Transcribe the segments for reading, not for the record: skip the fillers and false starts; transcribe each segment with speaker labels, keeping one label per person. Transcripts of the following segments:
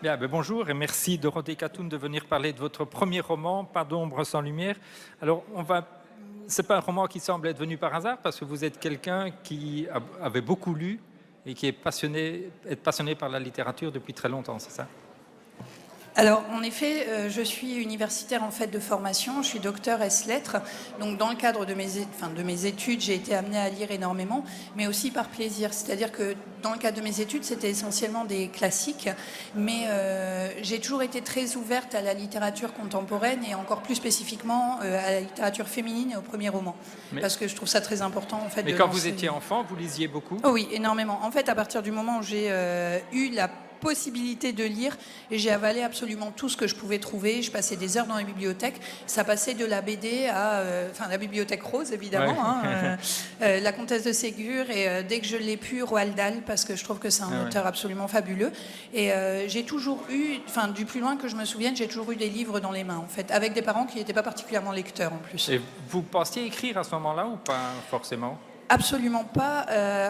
Speaker 1: Bien, bonjour et merci Dorothée Catoun de venir parler de votre premier roman, Pas d'ombre sans lumière. Alors, c'est pas un roman qui semble être venu par hasard parce que vous êtes quelqu'un qui avait beaucoup lu et qui est passionné par la littérature depuis très longtemps, c'est ça?
Speaker 2: Alors, en effet, je suis universitaire en fait de formation, je suis docteur S-lettres, donc dans le cadre de mes études, j'ai été amenée à lire énormément, mais aussi par plaisir. C'est-à-dire que dans le cadre de mes études, c'était essentiellement des classiques, mais j'ai toujours été très ouverte à la littérature contemporaine et encore plus spécifiquement à la littérature féminine et au premier roman, parce que je trouve ça très important en fait.
Speaker 1: Mais quand vous étiez enfant, vous lisiez beaucoup?
Speaker 2: Oh oui, énormément. En fait, à partir du moment où j'ai eu la possibilité de lire et j'ai avalé absolument tout ce que je pouvais trouver. Je passais des heures dans les bibliothèques. Ça passait de la BD à la bibliothèque rose évidemment, ouais. La Comtesse de Ségur et dès que je l'ai pu, Roald Dahl, parce que je trouve que c'est un auteur absolument fabuleux. Et j'ai toujours eu, du plus loin que je me souvienne, j'ai toujours eu des livres dans les mains en fait, avec des parents qui n'étaient pas particulièrement lecteurs en plus.
Speaker 1: Et vous pensiez écrire à ce moment-là ou pas forcément?
Speaker 2: Absolument pas.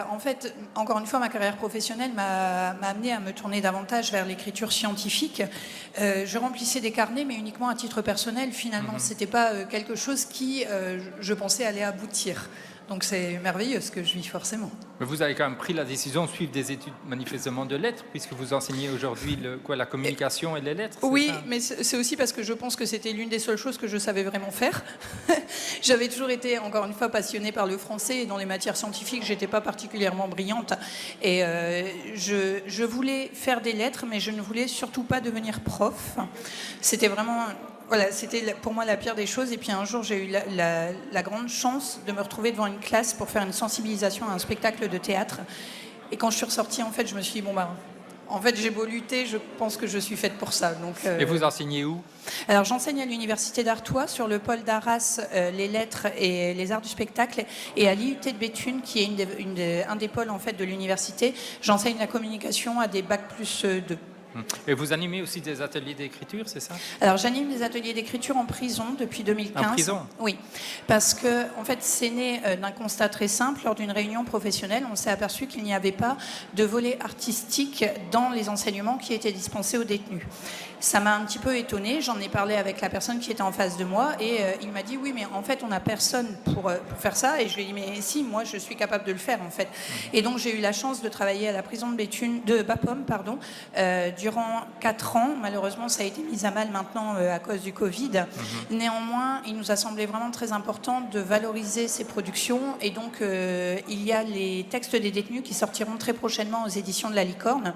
Speaker 2: En fait, encore une fois, ma carrière professionnelle m'a amené à me tourner davantage vers l'écriture scientifique. Je remplissais des carnets, mais uniquement à titre personnel. Finalement, c'était pas quelque chose qui, je pensais, allait aboutir. Donc c'est merveilleux ce que je vis forcément.
Speaker 1: Mais vous avez quand même pris la décision de suivre des études manifestement de lettres, puisque vous enseignez aujourd'hui la communication et les lettres.
Speaker 2: Oui, mais c'est aussi parce que je pense que c'était l'une des seules choses que je savais vraiment faire. J'avais toujours été, encore une fois, passionnée par le français et dans les matières scientifiques, j'étais pas particulièrement brillante. Et je voulais faire des lettres, mais je ne voulais surtout pas devenir prof. C'était vraiment... Voilà, c'était pour moi la pire des choses. Et puis un jour, j'ai eu la grande chance de me retrouver devant une classe pour faire une sensibilisation à un spectacle de théâtre. Et quand je suis ressortie, en fait, je me suis dit, en fait, j'ai beau lutter, je pense que je suis faite pour ça. Donc,
Speaker 1: Et vous enseignez où?
Speaker 2: Alors, j'enseigne à l'université d'Artois, sur le pôle d'Arras, les lettres et les arts du spectacle, et à l'IUT de Béthune, qui est un des pôles en fait de l'université. J'enseigne la communication à des bac+2.
Speaker 1: Et vous animez aussi des ateliers d'écriture, c'est ça?
Speaker 2: Alors, j'anime des ateliers d'écriture en prison depuis 2015.
Speaker 1: En prison?
Speaker 2: Oui, parce que en fait, c'est né d'un constat très simple. Lors d'une réunion professionnelle, on s'est aperçu qu'il n'y avait pas de volet artistique dans les enseignements qui étaient dispensés aux détenus. Ça m'a un petit peu étonnée. J'en ai parlé avec la personne qui était en face de moi et il m'a dit oui, mais en fait, on n'a personne pour faire ça. Et je lui ai dit mais si, moi, je suis capable de le faire en fait. Et donc, j'ai eu la chance de travailler à la prison de Béthune, de Bapaume, durant 4 ans. Malheureusement, ça a été mis à mal maintenant à cause du Covid. Néanmoins, il nous a semblé vraiment très important de valoriser ces productions. Et donc, il y a les textes des détenus qui sortiront très prochainement aux éditions de La Licorne,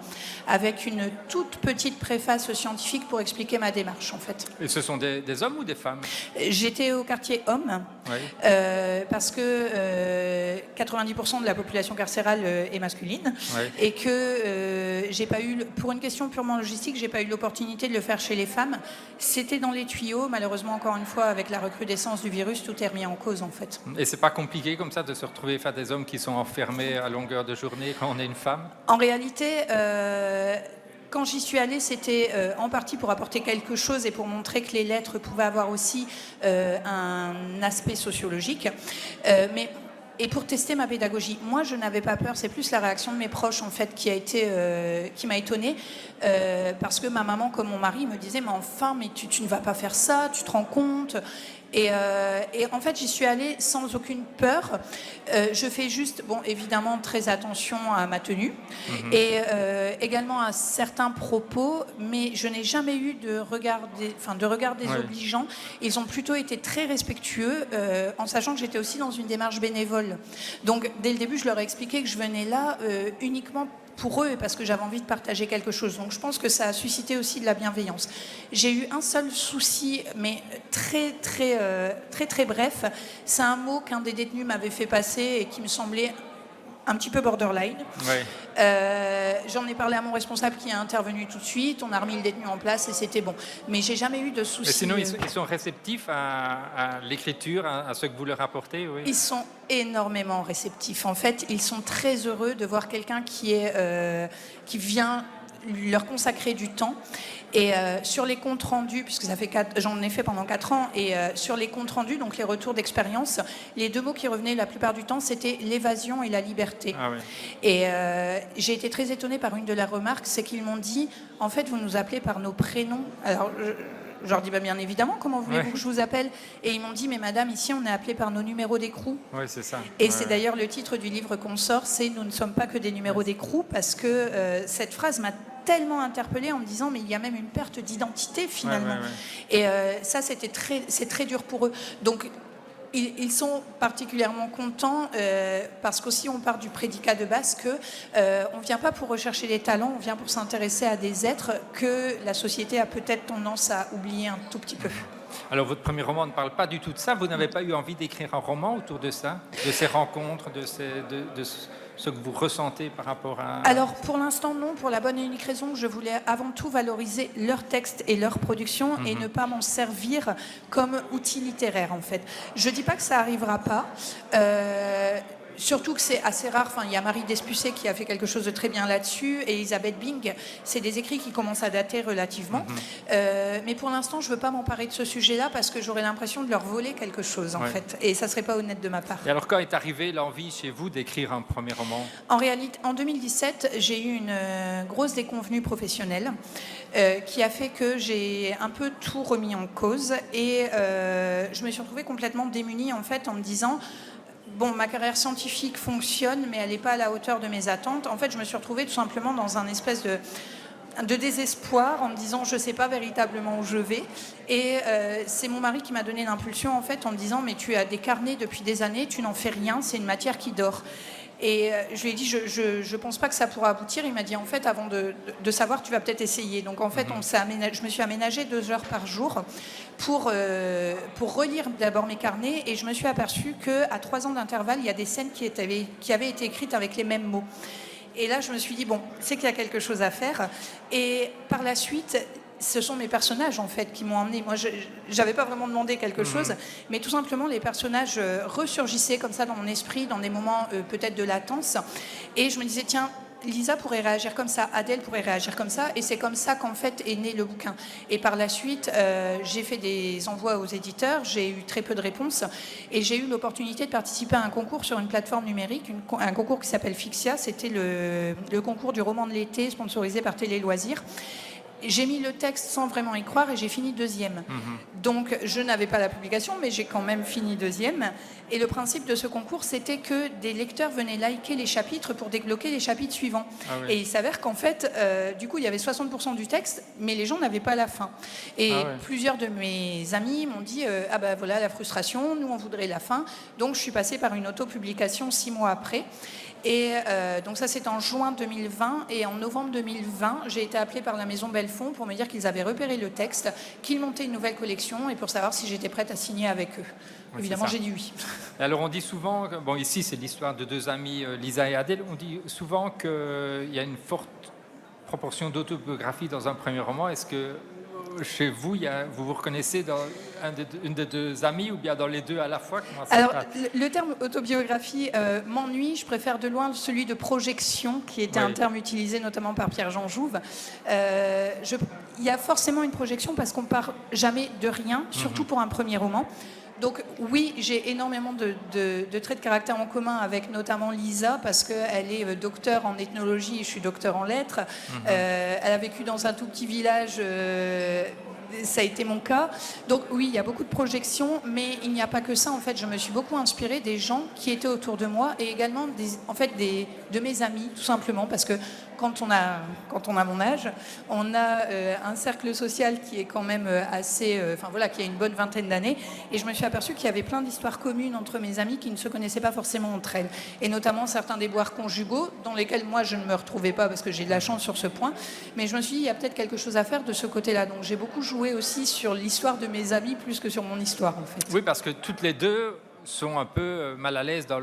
Speaker 2: avec une toute petite préface scientifique pour expliquer ma démarche, en fait.
Speaker 1: Et ce sont des hommes ou des femmes?
Speaker 2: J'étais au quartier homme, parce que 90% de la population carcérale est masculine, et que j'ai pas eu, pour une question purement logistique, j'ai pas eu l'opportunité de le faire chez les femmes. C'était dans les tuyaux, malheureusement, encore une fois, avec la recrudescence du virus, tout est remis en cause, en fait.
Speaker 1: Et c'est pas compliqué comme ça de se retrouver face à des hommes qui sont enfermés à longueur de journée quand on est une femme?
Speaker 2: En réalité, quand j'y suis allée, c'était en partie pour apporter quelque chose et pour montrer que les lettres pouvaient avoir aussi un aspect sociologique. Et pour tester ma pédagogie. Moi, je n'avais pas peur. C'est plus la réaction de mes proches, en fait, qui m'a étonnée. Parce que ma maman, comme mon mari, me disait « Mais enfin, tu ne vas pas faire ça, tu te rends compte ?» Et en fait, j'y suis allée sans aucune peur. Je fais juste, évidemment, très attention à ma tenue et également à certains propos, mais je n'ai jamais eu de regard désobligeant. Ils ont plutôt été très respectueux, en sachant que j'étais aussi dans une démarche bénévole. Donc, dès le début, je leur ai expliqué que je venais là uniquement pour eux et parce que j'avais envie de partager quelque chose. Donc je pense que ça a suscité aussi de la bienveillance. J'ai eu un seul souci, mais très bref. C'est un mot qu'un des détenus m'avait fait passer et qui me semblait un petit peu borderline. J'en ai parlé à mon responsable qui a intervenu tout de suite. On a remis le détenu en place et c'était bon. Mais j'ai jamais eu de soucis.
Speaker 1: Mais sinon, ils sont réceptifs à l'écriture, à ce que vous leur apportez, oui.
Speaker 2: Ils sont énormément réceptifs. En fait, ils sont très heureux de voir quelqu'un qui vient leur consacrer du temps. Et sur les comptes rendus, puisque j'en ai fait pendant 4 ans, et sur les comptes rendus, donc les retours d'expérience, les 2 mots qui revenaient la plupart du temps, c'était l'évasion et la liberté.
Speaker 1: Ah, oui.
Speaker 2: Et j'ai été très étonnée par une de leurs remarques, c'est qu'ils m'ont dit, en fait, vous nous appelez par nos prénoms. Alors, je leur dis, bien évidemment, comment voulez-vous que je vous appelle? Et ils m'ont dit, mais madame, ici, on est appelé par nos numéros d'écrou.
Speaker 1: Oui, c'est ça.
Speaker 2: Et c'est d'ailleurs le titre du livre qu'on sort, c'est « Nous ne sommes pas que des numéros d'écrou », parce que cette phrase m'a tellement interpellée en me disant, mais il y a même une perte d'identité, finalement. Et ça, c'est très dur pour eux. Donc, ils sont particulièrement contents parce qu'aussi on part du prédicat de base que on ne vient pas pour rechercher les talents, on vient pour s'intéresser à des êtres que la société a peut-être tendance à oublier un tout petit peu.
Speaker 1: Alors votre premier roman ne parle pas du tout de ça, vous n'avez pas eu envie d'écrire un roman autour de ça, de ces rencontres, de ce que vous ressentez par rapport à...
Speaker 2: Alors pour l'instant non, pour la bonne et unique raison que je voulais avant tout valoriser leur texte et leur production et ne pas m'en servir comme outil littéraire en fait. Je ne dis pas que ça n'arrivera pas, surtout que c'est assez rare. Enfin, il y a Marie Despucet qui a fait quelque chose de très bien là-dessus et Elisabeth Bing. C'est des écrits qui commencent à dater relativement. Mais pour l'instant, je ne veux pas m'emparer de ce sujet-là parce que j'aurais l'impression de leur voler quelque chose en fait. Et ça ne serait pas honnête de ma part.
Speaker 1: Et alors quand est arrivée l'envie chez vous d'écrire un premier roman?
Speaker 2: En réalité, en 2017, j'ai eu une grosse déconvenue professionnelle qui a fait que j'ai un peu tout remis en cause et je me suis retrouvée complètement démunie en fait en me disant... Bon, ma carrière scientifique fonctionne, mais elle n'est pas à la hauteur de mes attentes. En fait, je me suis retrouvée tout simplement dans un espèce de désespoir en me disant je ne sais pas véritablement où je vais. Et c'est mon mari qui m'a donné l'impulsion en fait en me disant mais tu as des carnets depuis des années, tu n'en fais rien, c'est une matière qui dort. Et je lui ai dit, je pense pas que ça pourra aboutir. Il m'a dit, en fait, avant de savoir, tu vas peut-être essayer. Donc, en fait, je me suis aménagé 2 heures par jour pour relire d'abord mes carnets. Et je me suis aperçue qu'à 3 ans d'intervalle, il y a des scènes qui avaient été écrites avec les mêmes mots. Et là, je me suis dit, bon, c'est qu'il y a quelque chose à faire. Et par la suite... Ce sont mes personnages en fait qui m'ont emmené. Moi, je n'avais pas vraiment demandé quelque chose, mais tout simplement les personnages ressurgissaient comme ça dans mon esprit, dans des moments peut-être de latence. Et je me disais tiens, Lisa pourrait réagir comme ça, Adèle pourrait réagir comme ça, et c'est comme ça qu'en fait est né le bouquin. Et par la suite, j'ai fait des envois aux éditeurs, j'ai eu très peu de réponses, et j'ai eu l'opportunité de participer à un concours sur une plateforme numérique, un concours qui s'appelle Fixia. C'était le concours du roman de l'été sponsorisé par Télé Loisirs. J'ai mis le texte sans vraiment y croire et j'ai fini 2e. Donc, je n'avais pas la publication, mais j'ai quand même fini 2e. Et le principe de ce concours, c'était que des lecteurs venaient liker les chapitres pour débloquer les chapitres suivants. Ah oui. Et il s'avère qu'en fait, du coup, il y avait 60% du texte, mais les gens n'avaient pas la fin. Et plusieurs de mes amis m'ont dit ah ben voilà la frustration, nous on voudrait la fin. Donc, je suis passée par une autopublication 6 mois après. Et donc ça c'est en juin 2020 et en novembre 2020 j'ai été appelée par la maison Belfond pour me dire qu'ils avaient repéré le texte, qu'ils montaient une nouvelle collection et pour savoir si j'étais prête à signer avec eux. Oui, évidemment j'ai dit oui.
Speaker 1: Alors on dit souvent, bon ici c'est l'histoire de 2 amies, Lisa et Adèle, on dit souvent qu'il y a une forte proportion d'autobiographie dans un premier roman. Est-ce que chez vous, vous vous reconnaissez dans une des 2 amies ou bien dans les 2 à la fois?
Speaker 2: Alors, le terme autobiographie m'ennuie. Je préfère de loin celui de projection, qui était un terme utilisé notamment par Pierre-Jean Jouve. Il y a forcément une projection parce qu'on ne part jamais de rien, surtout pour un premier roman. Donc oui, j'ai énormément de traits de caractère en commun avec notamment Lisa parce qu'elle est docteure en ethnologie et je suis docteur en lettres. Elle a vécu dans un tout petit village, ça a été mon cas. Donc oui, il y a beaucoup de projections, mais il n'y a pas que ça. En fait, je me suis beaucoup inspirée des gens qui étaient autour de moi et également de mes amis, tout simplement, parce que quand on a mon âge, on a un cercle social qui est quand même assez... qui a une bonne vingtaine d'années. Et je me suis aperçue qu'il y avait plein d'histoires communes entre mes amis qui ne se connaissaient pas forcément entre elles. Et notamment certains déboires conjugaux dans lesquels moi je ne me retrouvais pas parce que j'ai de la chance sur ce point. Mais je me suis dit, il y a peut-être quelque chose à faire de ce côté-là. Donc j'ai beaucoup joué aussi sur l'histoire de mes amis plus que sur mon histoire en fait.
Speaker 1: Oui, parce que toutes les 2 sont un peu mal à l'aise dans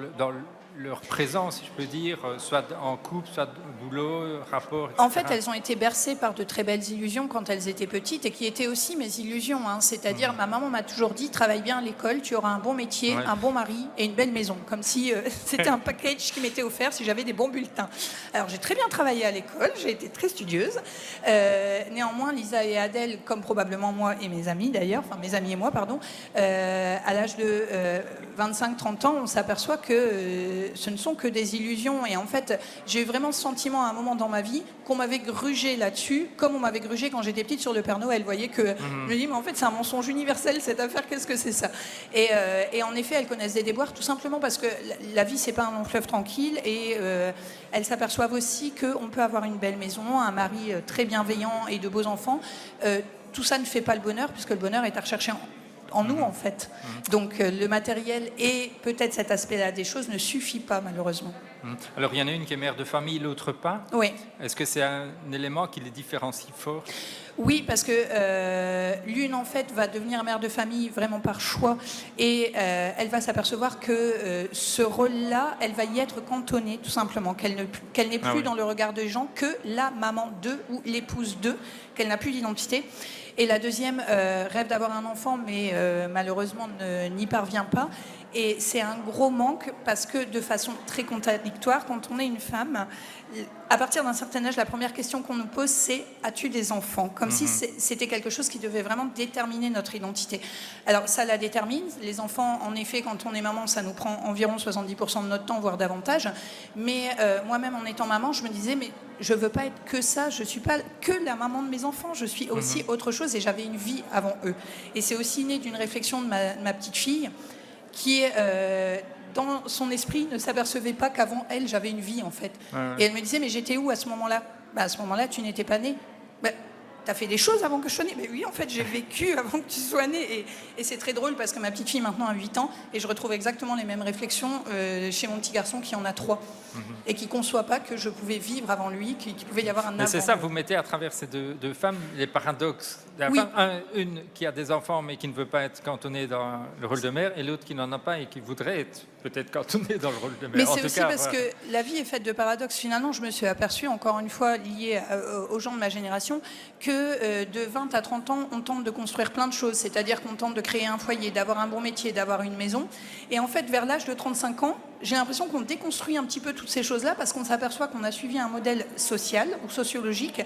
Speaker 1: leur présence, si je peux dire, soit en couple, soit au boulot, rapport, etc.
Speaker 2: En fait, elles ont été bercées par de très belles illusions quand elles étaient petites et qui étaient aussi mes illusions. C'est-à-dire, ma maman m'a toujours dit, travaille bien à l'école, tu auras un bon métier, un bon mari et une belle maison. Comme si c'était un package qui m'était offert si j'avais des bons bulletins. Alors, j'ai très bien travaillé à l'école, j'ai été très studieuse. Néanmoins, Lisa et Adèle, comme probablement moi et mes amis d'ailleurs, enfin mes amis et moi, pardon, à l'âge de 25-30 ans, on s'aperçoit que ce ne sont que des illusions. Et en fait, j'ai eu vraiment ce sentiment à un moment dans ma vie qu'on m'avait grugé là-dessus, comme on m'avait grugé quand j'étais petite sur le Père Noël. Vous voyez que je me dis, mais en fait, c'est un mensonge universel cette affaire, qu'est-ce que c'est ça et en effet, elles connaissent des déboires tout simplement parce que la vie, c'est pas un long fleuve tranquille et elles s'aperçoivent aussi qu'on peut avoir une belle maison, un mari très bienveillant et de beaux enfants. Tout ça ne fait pas le bonheur, puisque le bonheur est à rechercher en nous, en fait. Donc, le matériel et peut-être cet aspect-là des choses ne suffit pas, malheureusement.
Speaker 1: Alors, il y en a une qui est mère de famille, l'autre pas.
Speaker 2: Oui.
Speaker 1: Est-ce que c'est un élément qui les différencie fort?
Speaker 2: Oui, parce que l'une, en fait, va devenir mère de famille vraiment par choix et elle va s'apercevoir que ce rôle-là, elle va y être cantonnée, tout simplement, qu'elle n'est plus dans le regard des gens que la maman d'eux ou l'épouse d'eux, qu'elle n'a plus d'identité. Et la deuxième rêve d'avoir un enfant, mais malheureusement n'y parvient pas. Et c'est un gros manque parce que de façon très contradictoire, quand on est une femme, à partir d'un certain âge, la première question qu'on nous pose, c'est « as-tu des enfants ?» Comme si c'était quelque chose qui devait vraiment déterminer notre identité. Alors ça la détermine. Les enfants, en effet, quand on est maman, ça nous prend environ 70% de notre temps, voire davantage. Mais moi-même, en étant maman, je me disais « mais je ne veux pas être que ça, je ne suis pas que la maman de mes enfants, je suis aussi autre chose et j'avais une vie avant eux. » Et c'est aussi né d'une réflexion de ma petite fille qui dans son esprit, ne s'apercevait pas qu'avant elle, j'avais une vie, en fait. Et elle me disait, mais j'étais où à ce moment-là? À ce moment-là, tu n'étais pas née. T'as fait des choses avant que je sois née? Mais oui, en fait, j'ai vécu avant que tu sois née. Et c'est très drôle parce que ma petite fille, maintenant, a 8 ans, et je retrouve exactement les mêmes réflexions chez mon petit garçon qui en a 3, et qui ne conçoit pas que je pouvais vivre avant lui, qu'il pouvait y avoir un avant.
Speaker 1: Mais c'est ça, vous mettez à travers ces deux femmes les paradoxes.
Speaker 2: Oui.
Speaker 1: Une qui a des enfants mais qui ne veut pas être cantonnée dans le rôle de mère, et l'autre qui n'en a pas et qui voudrait être peut-être cantonnée dans le rôle de mère.
Speaker 2: Mais c'est aussi parce que la vie est faite de paradoxes. Finalement, je me suis aperçue, encore une fois, liée aux gens de ma génération, que de 20 à 30 ans, on tente de construire plein de choses. C'est-à-dire qu'on tente de créer un foyer, d'avoir un bon métier, d'avoir une maison. Et en fait, vers l'âge de 35 ans, j'ai l'impression qu'on déconstruit un petit peu toutes ces choses-là parce qu'on s'aperçoit qu'on a suivi un modèle social ou sociologique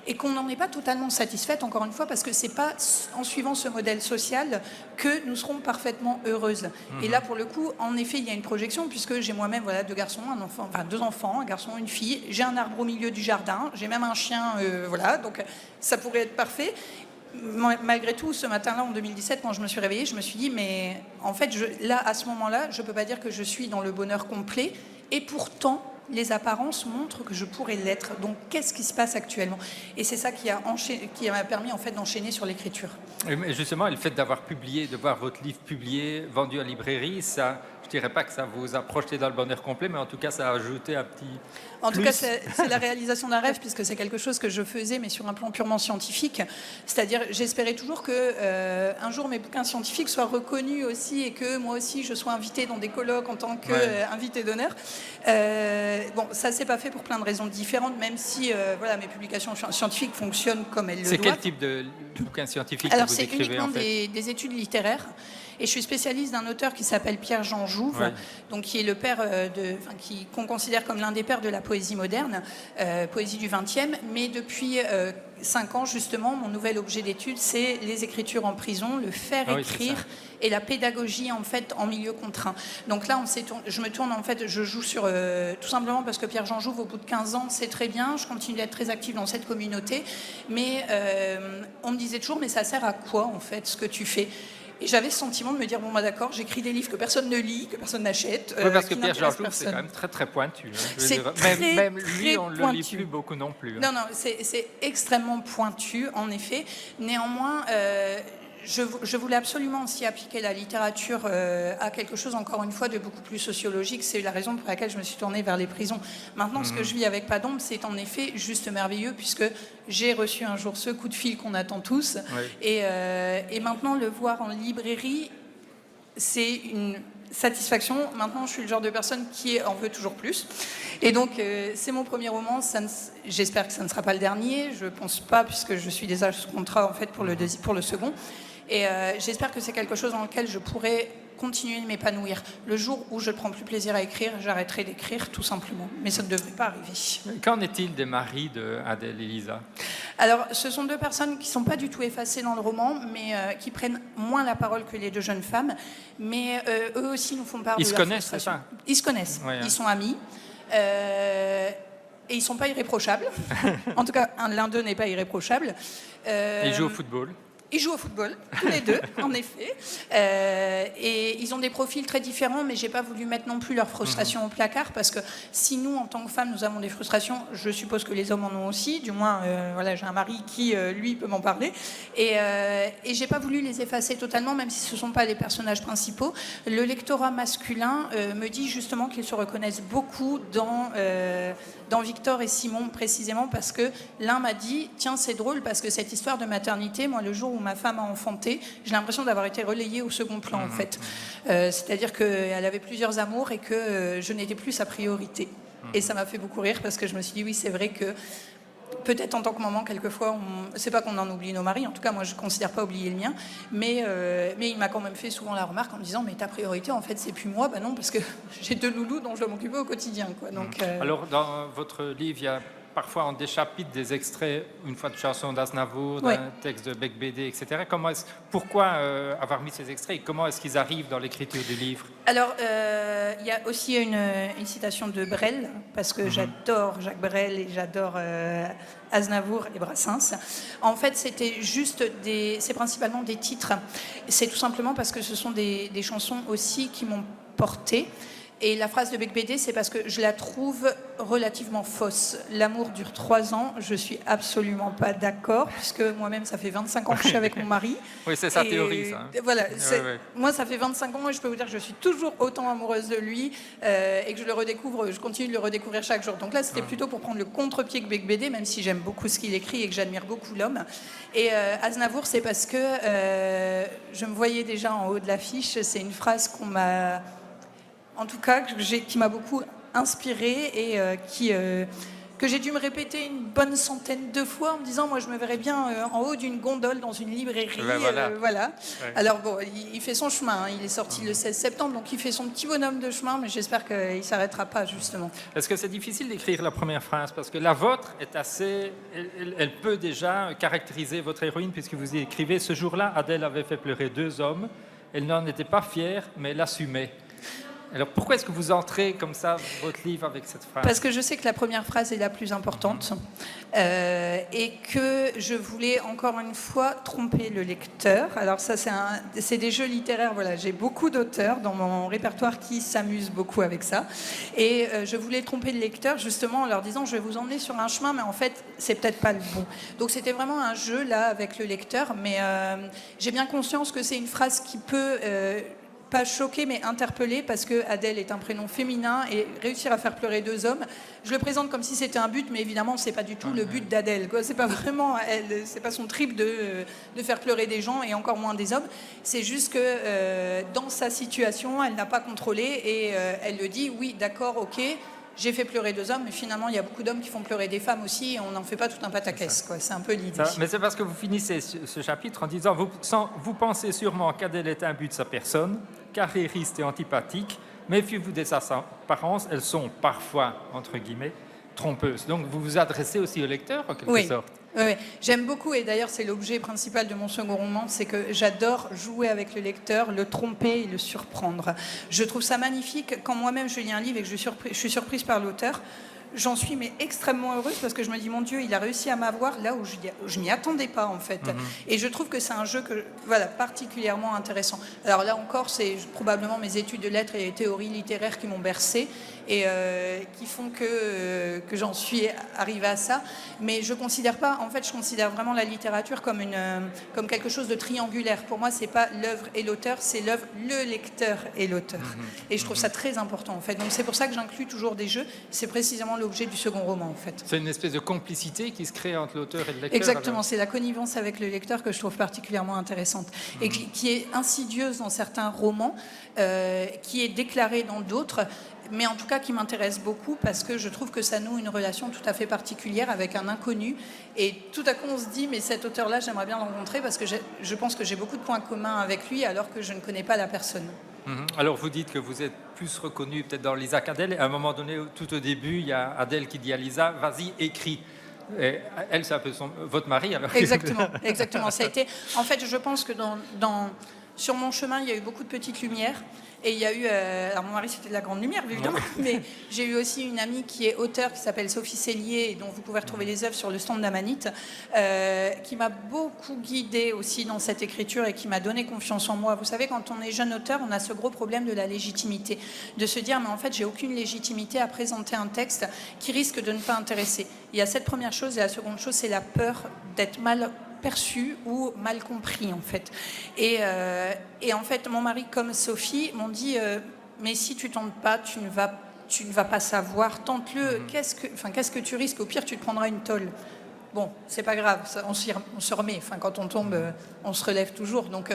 Speaker 2: et qu'on n'en est pas totalement satisfaite, encore une fois, parce que c'est pas en suivant ce modèle social que nous serons parfaitement heureuses. Et là, pour le coup, en effet, il y a une projection puisque j'ai moi-même deux garçons, deux enfants, un garçon, une fille. J'ai un arbre au milieu du jardin. J'ai même un chien, donc ça pourrait être parfait. Malgré tout, ce matin-là, en 2017, quand je me suis réveillée, je me suis dit, mais en fait, là, à ce moment-là, je ne peux pas dire que je suis dans le bonheur complet. Et pourtant, les apparences montrent que je pourrais l'être. Donc, qu'est-ce qui se passe actuellement? Et c'est ça qui m'a permis, en fait, d'enchaîner sur l'écriture.
Speaker 1: Et justement, le fait d'avoir publié, de voir votre livre publié, vendu à librairie, ça... Je ne dirais pas que ça vous a projeté dans le bonheur complet, mais en tout cas, ça a ajouté un petit
Speaker 2: En tout cas, c'est la réalisation d'un rêve, puisque c'est quelque chose que je faisais, mais sur un plan purement scientifique. C'est-à-dire, j'espérais toujours qu'un jour, mes bouquins scientifiques soient reconnus aussi, et que moi aussi, je sois invitée dans des colloques en tant qu'invitée d'honneur. Bon, ça ne s'est pas fait pour plein de raisons différentes, même si mes publications scientifiques fonctionnent comme elles le doivent.
Speaker 1: C'est quel type de bouquins scientifiques
Speaker 2: Alors,
Speaker 1: que vous
Speaker 2: c'est
Speaker 1: écrivez,
Speaker 2: uniquement
Speaker 1: en fait
Speaker 2: des études littéraires. Et je suis spécialiste d'un auteur qui s'appelle Pierre-Jean Jouve, donc qui est le père qu'on considère comme l'un des pères de la poésie moderne, poésie du XXe. Mais depuis 5 ans, justement, mon nouvel objet d'étude, c'est les écritures en prison, le faire écrire et la pédagogie, en fait, en milieu contraint. Donc là, je me tourne, en fait, je joue sur... tout simplement parce que Pierre-Jean Jouve, au bout de 15 ans, c'est très bien. Je continue d'être très active dans cette communauté. Mais on me disait toujours, mais ça sert à quoi, en fait, ce que tu fais? Et j'avais ce sentiment de me dire, bon, d'accord, j'écris des livres que personne ne lit, que personne n'achète.
Speaker 1: Oui, parce que Pierre-Jean Jouve, c'est quand même très, très pointu. Même lui, on ne le lit plus beaucoup non plus.
Speaker 2: Non, c'est extrêmement pointu, en effet. Néanmoins, je voulais absolument aussi appliquer la littérature à quelque chose, encore une fois, de beaucoup plus sociologique. C'est la raison pour laquelle je me suis tournée vers les prisons. Maintenant, ce que je vis avec Pas d'ombre, c'est en effet juste merveilleux, puisque j'ai reçu un jour ce coup de fil qu'on attend tous. Et maintenant, le voir en librairie, c'est satisfaction. Maintenant, je suis le genre de personne qui en veut toujours plus. Et donc, c'est mon premier roman. J'espère que ça ne sera pas le dernier. Je ne pense pas, puisque je suis déjà sous contrat en fait, pour le second. Et j'espère que c'est quelque chose dans lequel je pourrai continuer de m'épanouir. Le jour où je ne prends plus plaisir à écrire, j'arrêterai d'écrire, tout simplement. Mais ça ne devrait pas arriver.
Speaker 1: Qu'en est-il des maris d'Adèle et Lisa?
Speaker 2: Alors, ce sont deux personnes qui ne sont pas du tout effacées dans le roman, mais qui prennent moins la parole que les deux jeunes femmes. Mais eux aussi nous font part de leur frustration.
Speaker 1: Ils se connaissent, c'est ça?
Speaker 2: Ils se connaissent,
Speaker 1: Ouais,
Speaker 2: ils sont amis. Et ils ne sont pas irréprochables. En tout cas, l'un d'eux n'est pas irréprochable.
Speaker 1: Ils jouent au football.
Speaker 2: Ils jouent au football, tous les deux, en effet. Et ils ont des profils très différents, mais je n'ai pas voulu mettre non plus leurs frustrations au placard, parce que si nous, en tant que femmes, nous avons des frustrations, je suppose que les hommes en ont aussi. Du moins, voilà, j'ai un mari qui, lui, peut m'en parler. Et je n'ai pas voulu les effacer totalement, même si ce ne sont pas les personnages principaux. Le lectorat masculin me dit justement qu'ils se reconnaissent beaucoup dans Victor et Simon, précisément, parce que l'un m'a dit, tiens, c'est drôle, parce que cette histoire de maternité, moi, le jour où ma femme a enfanté, j'ai l'impression d'avoir été relayée au second plan, en fait. C'est-à-dire qu'elle avait plusieurs amours et que je n'étais plus sa priorité. Et ça m'a fait beaucoup rire, parce que je me suis dit, oui, c'est vrai que peut-être en tant que maman, quelquefois, c'est pas qu'on en oublie nos maris, en tout cas, moi, je ne considère pas oublier le mien, mais il m'a quand même fait souvent la remarque en me disant, mais ta priorité, en fait, c'est plus moi. Ben non, parce que j'ai deux loulous dont je dois m'occuper au quotidien, quoi. Donc,
Speaker 1: Alors, dans votre livre, il y a parfois en des chapitres des extraits, une fois de chansons d'Aznavour, d'un texte de Bec BD, etc. Pourquoi avoir mis ces extraits et comment est-ce qu'ils arrivent dans l'écriture du livre?
Speaker 2: Alors, il y a aussi une citation de Brel, parce que j'adore Jacques Brel et j'adore Aznavour et Brassens. En fait, c'est principalement des titres. C'est tout simplement parce que ce sont des chansons aussi qui m'ont portée. Et la phrase de Bec BD, c'est parce que je la trouve relativement fausse. L'amour dure 3 ans, je suis absolument pas d'accord, puisque moi-même, ça fait 25 ans que je suis avec mon mari.
Speaker 1: Oui, c'est sa théorie, ça.
Speaker 2: Voilà, moi, ça fait 25 ans et je peux vous dire que je suis toujours autant amoureuse de lui et que je continue de le redécouvrir chaque jour. Donc là, c'était plutôt pour prendre le contre-pied que Bec BD, même si j'aime beaucoup ce qu'il écrit et que j'admire beaucoup l'homme. Et Aznavour, c'est parce que je me voyais déjà en haut de l'affiche. C'est une phrase qu'on m'a... En tout cas, qui m'a beaucoup inspirée et que j'ai dû me répéter une bonne centaine de fois en me disant, moi je me verrais bien en haut d'une gondole dans une librairie. Voilà. Ouais. Alors bon, il fait son chemin, il est sorti le 16 septembre, donc il fait son petit bonhomme de chemin, mais j'espère qu'il ne s'arrêtera pas justement.
Speaker 1: Est-ce que c'est difficile d'écrire la première phrase? Parce que la vôtre est assez... Elle peut déjà caractériser votre héroïne, puisque vous écrivez, ce jour-là, Adèle avait fait pleurer 2 hommes, elle n'en était pas fière, mais elle l'assumait. Alors pourquoi est-ce que vous entrez comme ça votre livre avec cette phrase?
Speaker 2: Parce que je sais que la première phrase est la plus importante et que je voulais encore une fois tromper le lecteur. Alors ça c'est des jeux littéraires, voilà. J'ai beaucoup d'auteurs dans mon répertoire qui s'amusent beaucoup avec ça et je voulais tromper le lecteur justement en leur disant je vais vous emmener sur un chemin mais en fait c'est peut-être pas le bon. Donc c'était vraiment un jeu là avec le lecteur mais j'ai bien conscience que c'est une phrase qui peut... pas choquée mais interpellée parce que Adèle est un prénom féminin et réussir à faire pleurer 2 hommes, je le présente comme si c'était un but, mais évidemment c'est pas du tout le but d'Adèle, quoi. C'est pas vraiment elle, c'est pas son trip de faire pleurer des gens et encore moins des hommes. C'est juste que dans sa situation, elle n'a pas contrôlé et elle le dit, oui, d'accord, ok. J'ai fait pleurer 2 hommes, mais finalement, il y a beaucoup d'hommes qui font pleurer des femmes aussi, et on n'en fait pas tout un pataquès, quoi. C'est un peu l'idée.
Speaker 1: Mais c'est parce que vous finissez ce chapitre en disant vous pensez sûrement qu'Adèle est un but de sa personne, carriériste et antipathique, méfiez-vous de sa apparence, elles sont parfois, entre guillemets, trompeuses. Donc vous vous adressez aussi au lecteur, en quelque sorte.
Speaker 2: Oui, j'aime beaucoup, et d'ailleurs c'est l'objet principal de mon second roman, c'est que j'adore jouer avec le lecteur, le tromper et le surprendre. Je trouve ça magnifique quand moi-même je lis un livre et que je suis surprise par l'auteur. J'en suis mais extrêmement heureuse parce que je me dis mon Dieu, il a réussi à m'avoir là où je m'y attendais pas en fait. Et je trouve que c'est un jeu particulièrement intéressant. Alors là encore, c'est probablement mes études de lettres et théories littéraires qui m'ont bercée et qui font que j'en suis arrivée à ça. Mais je considère vraiment la littérature comme quelque chose de triangulaire. Pour moi, c'est pas l'œuvre et l'auteur, c'est l'œuvre, le lecteur et l'auteur. Et je trouve ça très important en fait. Donc c'est pour ça que j'inclus toujours des jeux. C'est précisément l'objet du second roman, en fait.
Speaker 1: C'est une espèce de complicité qui se crée entre l'auteur et le lecteur.
Speaker 2: Exactement,
Speaker 1: alors.
Speaker 2: c'est la connivence avec le lecteur que je trouve particulièrement intéressante et qui est insidieuse dans certains romans, qui est déclarée dans d'autres, mais en tout cas qui m'intéresse beaucoup parce que je trouve que ça noue une relation tout à fait particulière avec un inconnu et tout à coup on se dit mais cet auteur-là j'aimerais bien le rencontrer parce que je pense que j'ai beaucoup de points communs avec lui alors que je ne connais pas la personne.
Speaker 1: Alors vous dites que vous êtes plus reconnu peut-être dans Lisa qu'Adèle. À un moment donné, tout au début, il y a Adèle qui dit à Lisa, vas-y, écris. Et elle, c'est un peu votre mari alors.
Speaker 2: Exactement. Ça a été. En fait, je pense que sur mon chemin, il y a eu beaucoup de petites lumières. Et il y a eu. Alors, mon mari, c'était de la grande lumière, évidemment. Mais j'ai eu aussi une amie qui est auteure, qui s'appelle Sophie Cellier, et dont vous pouvez retrouver les œuvres sur le stand d'Amanite, qui m'a beaucoup guidée aussi dans cette écriture et qui m'a donné confiance en moi. Vous savez, quand on est jeune auteur, on a ce gros problème de la légitimité. De se dire, mais en fait, j'ai aucune légitimité à présenter un texte qui risque de ne pas intéresser. Il y a cette première chose, et la seconde chose, c'est la peur d'être mal perçu ou mal compris en fait. Et en fait, mon mari comme Sophie m'ont dit mais si tu tentes pas, tu ne vas pas savoir. Tente-le. Qu'est-ce que tu risques? Au pire, tu te prendras une tôle. Bon, c'est pas grave, on se remet. Enfin, quand on tombe, on se relève toujours. Donc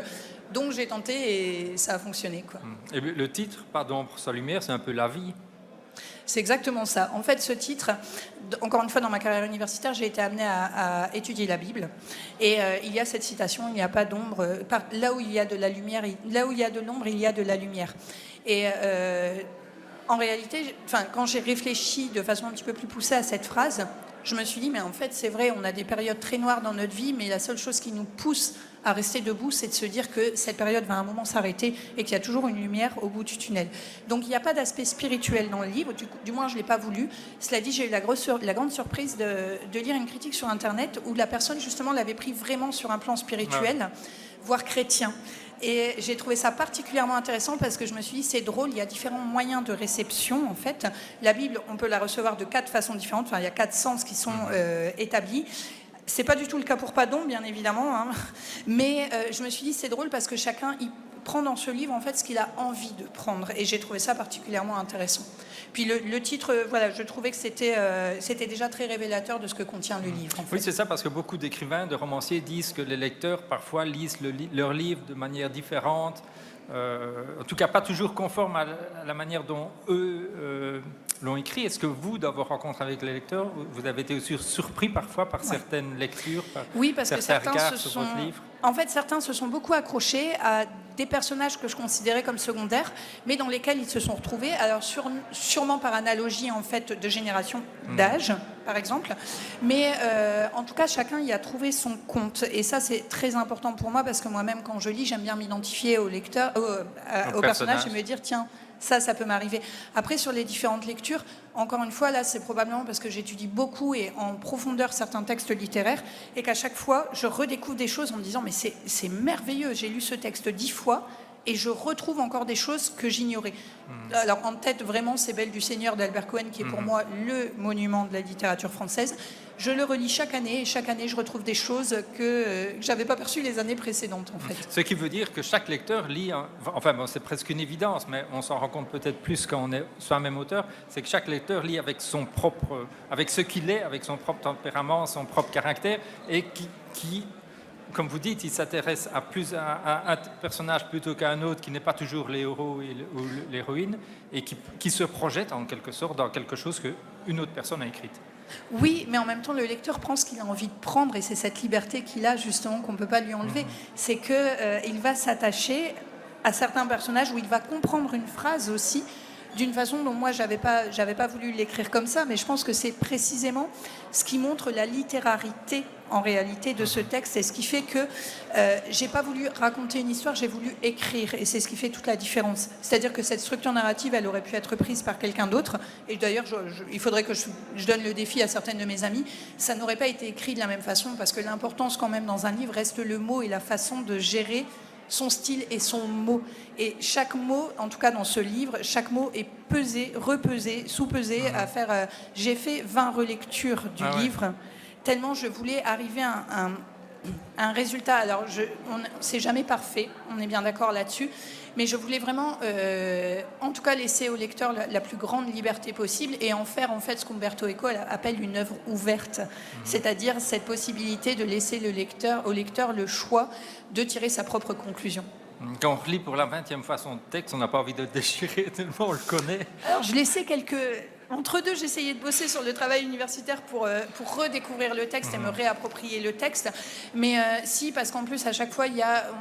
Speaker 2: j'ai tenté et ça a fonctionné quoi.
Speaker 1: Et le titre, Pas d'ombre sans lumière, c'est un peu la vie.
Speaker 2: C'est exactement ça. En fait, ce titre, encore une fois, dans ma carrière universitaire, j'ai été amenée à étudier la Bible. Et il y a cette citation, il n'y a pas d'ombre. Là où il y a de la lumière, là où il y a de l'ombre, il y a de la lumière. Et en réalité, quand j'ai réfléchi de façon un petit peu plus poussée à cette phrase, je me suis dit, mais en fait, c'est vrai, on a des périodes très noires dans notre vie, mais la seule chose qui nous pousse à rester debout, c'est de se dire que cette période va à un moment s'arrêter et qu'il y a toujours une lumière au bout du tunnel. Donc il n'y a pas d'aspect spirituel dans le livre, du moins je ne l'ai pas voulu. Cela dit, j'ai eu la grande surprise de lire une critique sur Internet où la personne justement l'avait pris vraiment sur un plan spirituel, voire chrétien. Et j'ai trouvé ça particulièrement intéressant parce que je me suis dit, c'est drôle, il y a différents moyens de réception en fait. La Bible, on peut la recevoir de 4 façons différentes, il y a 4 sens qui sont établis. C'est pas du tout le cas pour Pas d'ombre, bien évidemment, hein. Mais je me suis dit c'est drôle parce que chacun il prend dans ce livre en fait ce qu'il a envie de prendre et j'ai trouvé ça particulièrement intéressant. Puis le titre, voilà, je trouvais que c'était déjà très révélateur de ce que contient le livre. En fait.
Speaker 1: Oui, c'est ça, parce que beaucoup d'écrivains, de romanciers disent que les lecteurs parfois lisent leur livre de manière différente. En tout cas, pas toujours conforme à la manière dont eux l'ont écrit. Est-ce que vous, dans vos rencontres avec les lecteurs, vous avez été aussi surpris parfois par certaines lectures,
Speaker 2: oui, parce que certains certains se sont beaucoup accrochés à des personnages que je considérais comme secondaires, mais dans lesquels ils se sont retrouvés. Alors sûrement par analogie en fait de génération d'âge, par exemple. Mais en tout cas, chacun y a trouvé son compte. Et ça, c'est très important pour moi parce que moi-même, quand je lis, j'aime bien m'identifier au lecteur, au personnage et me dire tiens. Ça peut m'arriver. Après, sur les différentes lectures, encore une fois, là, c'est probablement parce que j'étudie beaucoup et en profondeur certains textes littéraires et qu'à chaque fois, je redécouvre des choses en me disant mais c'est merveilleux, j'ai lu ce texte 10 fois et je retrouve encore des choses que j'ignorais. Alors, en tête, vraiment, c'est Belle du Seigneur d'Albert Cohen, qui est pour moi le monument de la littérature française. Je le relis chaque année, et chaque année, je retrouve des choses que je n'avais pas perçues les années précédentes, en fait.
Speaker 1: Ce qui veut dire que chaque lecteur lit, enfin, bon, c'est presque une évidence, mais on s'en rend compte peut-être plus quand on est soi-même auteur, c'est que chaque lecteur lit avec avec ce qu'il est, avec son propre tempérament, son propre caractère, et qui comme vous dites, il s'intéresse à un personnage plutôt qu'à un autre qui n'est pas toujours l'héros ou l'héroïne et qui se projette en quelque sorte dans quelque chose qu'une autre personne a écrite.
Speaker 2: Oui, mais en même temps, le lecteur prend ce qu'il a envie de prendre et c'est cette liberté qu'il a justement qu'on ne peut pas lui enlever. C'est qu'il va s'attacher à certains personnages où il va comprendre une phrase aussi d'une façon dont moi, j'avais pas voulu l'écrire comme ça, mais je pense que c'est précisément ce qui montre la littérarité en réalité de ce texte et ce qui fait que j'ai pas voulu raconter une histoire, j'ai voulu écrire et c'est ce qui fait toute la différence. C'est-à-dire que cette structure narrative, elle aurait pu être prise par quelqu'un d'autre et d'ailleurs, il faudrait que je donne le défi à certaines de mes amies, ça n'aurait pas été écrit de la même façon parce que l'importance quand même dans un livre reste le mot et la façon de gérer son style et son mot. Et chaque mot, en tout cas dans ce livre, chaque mot est pesé, repesé, sous-pesé à faire... j'ai fait 20 relectures du livre, tellement je voulais arriver à un résultat. Alors, c'est jamais parfait, on est bien d'accord là-dessus, mais je voulais vraiment, en tout cas, laisser au lecteur la plus grande liberté possible et en faire en fait ce qu'Umberto Eco appelle une œuvre ouverte, c'est-à-dire cette possibilité de laisser au lecteur le choix de tirer sa propre conclusion.
Speaker 1: Quand on relit pour la 20e fois son texte, on n'a pas envie de le déchirer tellement on le connaît.
Speaker 2: Alors, je laissais Entre deux, j'essayais de bosser sur le travail universitaire pour redécouvrir le texte et me réapproprier le texte. Mais si, parce qu'en plus, à chaque fois,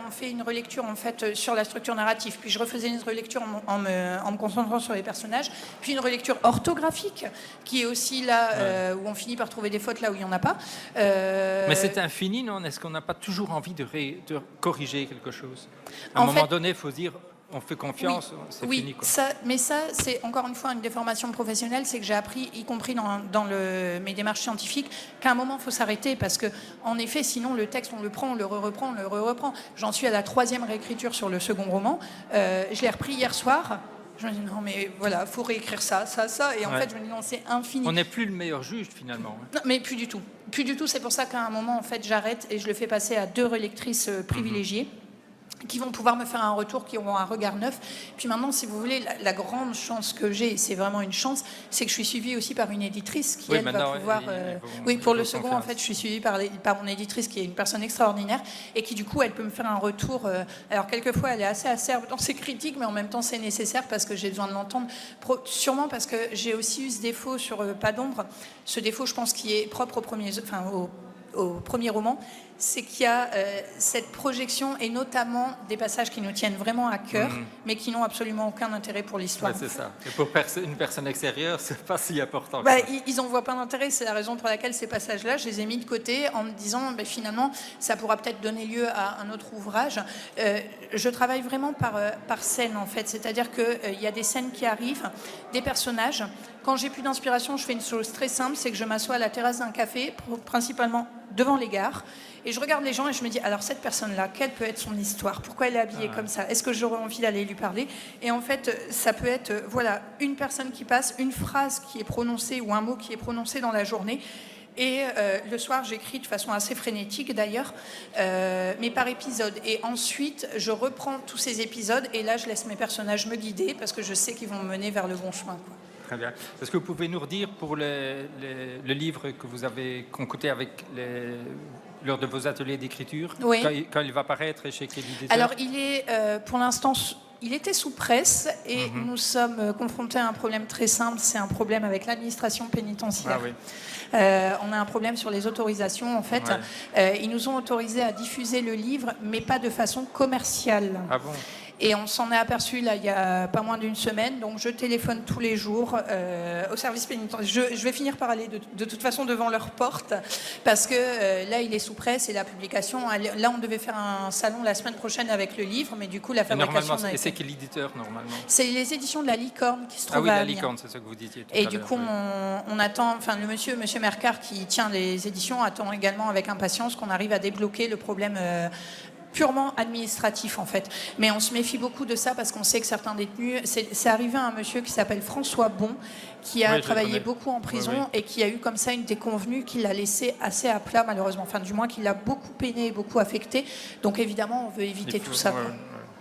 Speaker 2: on fait une relecture en fait, sur la structure narrative. Puis je refaisais une relecture en me concentrant sur les personnages. Puis une relecture orthographique, qui est aussi là où on finit par trouver des fautes là où il n'y en a pas.
Speaker 1: Mais c'est infini, non? Est-ce qu'on n'a pas toujours envie de corriger quelque chose? À un moment donné, il faut dire... On fait confiance, oui, c'est fini. Quoi.
Speaker 2: Mais ça, c'est encore une fois une déformation professionnelle, c'est que j'ai appris, y compris dans mes démarches scientifiques, qu'à un moment, il faut s'arrêter, parce qu'en effet, sinon, le texte, on le prend, on le reprend, on le reprend. J'en suis à la 3e réécriture sur le second roman. Je l'ai repris hier soir. Je me dis, non, mais voilà, il faut réécrire ça. Et en fait, je me dis, non, c'est infini.
Speaker 1: On n'est plus le meilleur juge, finalement.
Speaker 2: Non, mais plus du tout. Plus du tout, c'est pour ça qu'à un moment, en fait, j'arrête et je le fais passer à 2 relectrices privilégiées. Qui vont pouvoir me faire un retour, qui auront un regard neuf. Puis maintenant, si vous voulez, la grande chance que j'ai, et c'est vraiment une chance, c'est que je suis suivie aussi par une éditrice qui, elle, va pouvoir... Oui, pour le second, en fait, je suis suivie par mon éditrice, qui est une personne extraordinaire, et qui, du coup, elle peut me faire un retour... Alors, quelquefois, elle est assez acerbe dans ses critiques, mais en même temps, c'est nécessaire parce que j'ai besoin de l'entendre. Sûrement parce que j'ai aussi eu ce défaut sur Pas d'ombre. Ce défaut, je pense, qui est propre au premier roman, c'est qu'il y a cette projection et notamment des passages qui nous tiennent vraiment à cœur, mais qui n'ont absolument aucun intérêt pour l'histoire.
Speaker 1: Ouais, c'est ça. Et pour une personne extérieure, c'est pas si important.
Speaker 2: Ils n'en voient pas d'intérêt. C'est la raison pour laquelle ces passages-là, je les ai mis de côté en me disant, finalement, ça pourra peut-être donner lieu à un autre ouvrage. Je travaille vraiment par scène, en fait. C'est-à-dire qu'il y a des scènes qui arrivent, des personnages. Quand j'ai plus d'inspiration, je fais une chose très simple, c'est que je m'assois à la terrasse d'un café, principalement devant les gares, et je regarde les gens et je me dis, alors cette personne-là, quelle peut être son histoire? Pourquoi elle est habillée comme ça? Est-ce que j'aurais envie d'aller lui parler? Et en fait, ça peut être une personne qui passe, une phrase qui est prononcée ou un mot qui est prononcé dans la journée. Et le soir, j'écris de façon assez frénétique d'ailleurs, mais par épisode. Et ensuite, je reprends tous ces épisodes et là, je laisse mes personnages me guider parce que je sais qu'ils vont me mener vers le bon chemin, quoi.
Speaker 1: Très bien. Est-ce que vous pouvez nous redire pour le livre que vous avez concocté lors de vos ateliers d'écriture, quand il va paraître et chez quel éditeur?
Speaker 2: Alors, il est pour l'instant... Il était sous presse et nous sommes confrontés à un problème très simple, c'est un problème avec l'administration pénitentiaire.
Speaker 1: Ah oui.
Speaker 2: On a un problème sur les autorisations, en fait. Ouais. Ils nous ont autorisé à diffuser le livre, mais pas de façon commerciale.
Speaker 1: Ah bon?
Speaker 2: Et on s'en est aperçu là, il y a pas moins d'une semaine, donc je téléphone tous les jours au service pénitentiaire. Je vais finir par aller de toute façon devant leur porte, parce que là il est sous presse et la publication, là on devait faire un salon la semaine prochaine avec le livre, mais du coup la fabrication...
Speaker 1: Et c'est quel éditeur normalement?
Speaker 2: C'est les éditions de la Licorne qui se trouvent
Speaker 1: à
Speaker 2: la
Speaker 1: Amiens. Licorne, c'est ça que vous disiez tout
Speaker 2: et
Speaker 1: à
Speaker 2: du
Speaker 1: l'heure,
Speaker 2: coup on attend, enfin le monsieur Mercard qui tient les éditions attend également avec impatience qu'on arrive à débloquer le problème purement administratif en fait. Mais on se méfie beaucoup de ça parce qu'on sait que certains détenus... C'est arrivé à un monsieur qui s'appelle François Bon, qui a travaillé beaucoup en prison et qui a eu comme ça une déconvenue qui l'a laissé assez à plat malheureusement. Enfin du moins qui l'a beaucoup peiné et beaucoup affecté. Donc évidemment on veut éviter tout ça.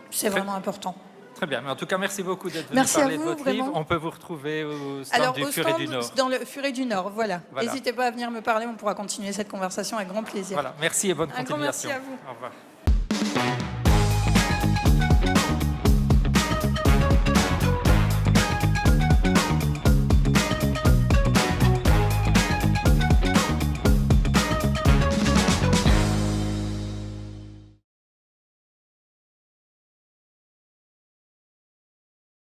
Speaker 2: C'est vraiment important.
Speaker 1: Très bien, mais en tout cas, merci beaucoup d'être venu parler de votre livre. On peut vous retrouver au stand du Furet du Nord.
Speaker 2: Dans le Furet du Nord, voilà. N'hésitez pas à venir me parler, on pourra continuer cette conversation avec grand plaisir.
Speaker 1: Voilà, merci et bonne continuation.
Speaker 2: Un grand merci à vous.
Speaker 1: Au revoir.